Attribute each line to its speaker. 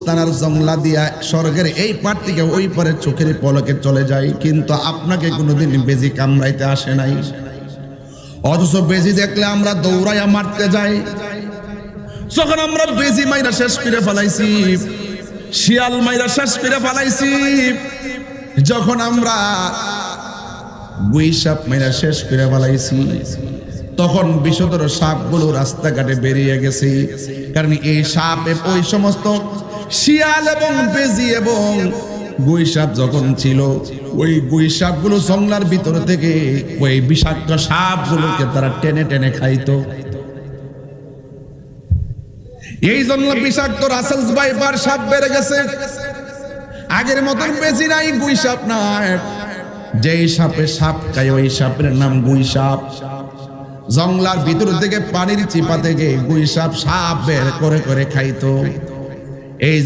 Speaker 1: গুলিস্তানার জংলা দিয়া স্বর্গের এই পার থেকে ওই পারে চোখের পলকে চলে যায়, কিন্তু আপনাকে কোনোদিন বেজি কামড়াইতে আসে নাই। অথচ বেজি দেখলে আমরা দৌড়াইয়া মারতে যাই। যখন আমরা বেজি মাইরা শেষ করে ফেলাইছি, শিয়াল মাইরা শেষ করে ফেলাইছি, যখন আমরা গুইসাপ মাইরা শেষ করে ফেলাইছি, তখন বিষধর সাপগুলো রাস্তাঘাটে বেরিয়ে গেছে। কারণ এই সাপ ওই সমস্ত শিয়াল এবং বেজি এবং গুইসাপ যখন ছিল, ওই গুইসাপগুলো জংলার ভিতর থেকে ওই বিষাক্ত সাপগুলোকে তারা টেনে টেনে খাইতো। এই জন্য বিষাক্ত রাসেলস ভাইপার সাপ বেড়ে গেছে। আগের মতন বেশি নাই, গুই সাপ নাই। যেই সাপে সাপ খায় ওই সাপের নাম গুই সাপ। জংলার ভিতর থেকে পানির চিপা থেকে গুই সাপ সাপ বের করে করে খাইতো। এই